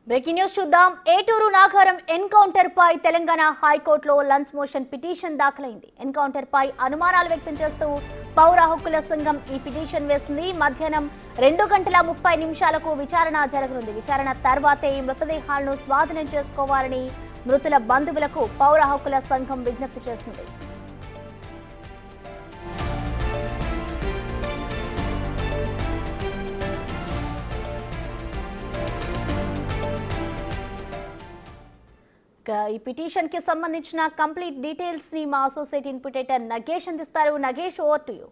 Breaking news చూద్దాం. ఏటూరు Nagaram encounter పై తెలంగాణ హైకోర్టులో lunch motion petition దాఖలైంది. Encounter పై అనుమానాలు వ్యక్తం చేస్తూ పౌర హక్కుల సంఘం ఈ పిటిషన్ వేసింది. మధ్యాహ్నం 2:30 విచారణ జరగనుంది. విచారణ తర్వాతే ఈ మృతదేహాలను స్వాధీనం చేసుకోవాలని మృతుల బంధువులకు పౌర హక్కుల సంఘం విజ్ఞప్తి చేసింది. ఈ పిటిషన్ కి సంబంధించిన కంప్లీట్ డీటెయిల్స్ ని మా అసోసియేట్ ఇన్పుటేటర్ నగేష్ అందిస్తారు. Nagesh, over to you.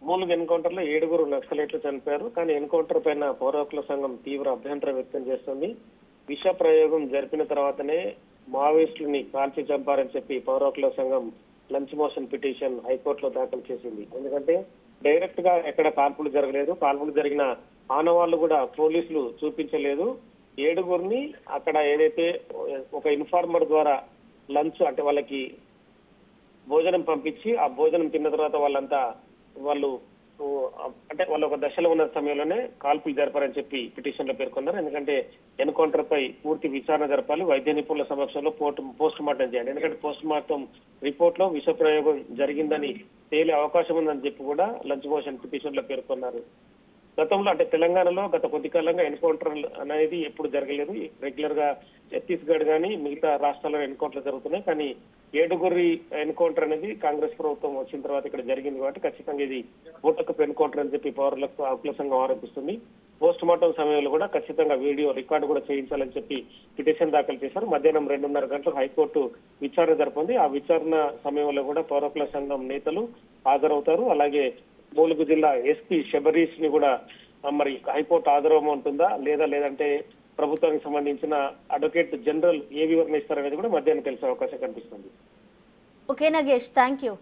Mulugu encounter లో 7 నక్సలైట్లు చనిపోయారు. కానీ ఎన్కౌంటర్ పైన పౌర హక్కుల సంఘం తీవ్ర అభ్యంతరం వ్యక్తం చేస్తుంది. విష ప్రయోగం జరిపిన తర్వాతనే మావోయిస్టులని కాల్చి చంపారని చెప్పి పౌర హక్కుల సంఘం లంచ్ మోషన్ పిటిషన్ హైకోర్టులో దాఖలు చేసింది. ఎందుకంటే డైరెక్ట్ గా ఎక్కడ కాల్పులు జరగలేదు. కాల్పులు జరిగిన ఆనవాళ్లు కూడా పోలీసులు చూపించలేదు. 7 అక్కడ ఏదైతే ఒక ఇన్ఫార్మర్ ద్వారా లంచ్ అంటే వాళ్ళకి భోజనం పంపించి ఆ భోజనం తిన్న తర్వాత వాళ్ళు ఒక దశలో ఉన్న సమయంలోనే కాల్పులు జరపారని చెప్పి పిటిషన్ లో పేర్కొన్నారు. ఎందుకంటే ఎన్కౌంటర్ పై పూర్తి విచారణ జరపాలి, వైద్య నిపుణుల సమక్షంలో పోస్ట్ మార్టం చేయాలి. ఎందుకంటే పోస్ట్ మార్టం రిపోర్ట్ లో విష ప్రయోగం జరిగిందని తేలే అవకాశం ఉందని చెప్పి కూడా లంచ్ మోషన్ పిటిషన్ లో పేర్కొన్నారు. గతంలో అంటే తెలంగాణలో గత కొద్ది కాలంగా ఎన్కౌంటర్ అనేది ఎప్పుడు జరగలేదు. రెగ్యులర్ గా ఛత్తీస్గఢ్ కానీ మిగతా రాష్ట్రాల్లో ఎన్కౌంటర్ జరుగుతున్నాయి. కానీ 7 ఎన్కౌంటర్ అనేది కాంగ్రెస్ ప్రభుత్వం వచ్చిన తర్వాత ఇక్కడ జరిగింది కాబట్టి ఖచ్చితంగా ఇది ఓటకపు ఎన్కౌంటర్ అని చెప్పి పౌర హక్కుల సంఘం ఆరోపిస్తుంది. పోస్ట్ మార్టం సమయంలో కూడా ఖచ్చితంగా వీడియో రికార్డు కూడా చేయించాలని చెప్పి పిటిషన్ దాఖలు చేశారు. మధ్యాహ్నం 2:30 హైకోర్టు విచారణ జరపంది. ఆ విచారణ సమయంలో కూడా పౌర హక్కుల సంఘం నేతలు హాజరవుతారు. అలాగే మూలుగు జిల్లా ఎస్పీ శబరీష్ ని కూడా మరి హైకోర్టు ఆదరవమంటుందా లేదంటే ప్రభుత్వానికి సంబంధించిన అడ్వకేట్ జనరల్ ఏ వివరణ ఇస్తారనేది కూడా మధ్యాహ్నం తెలిసే అవకాశం కనిపిస్తుంది. Okay Nagesh, thank you.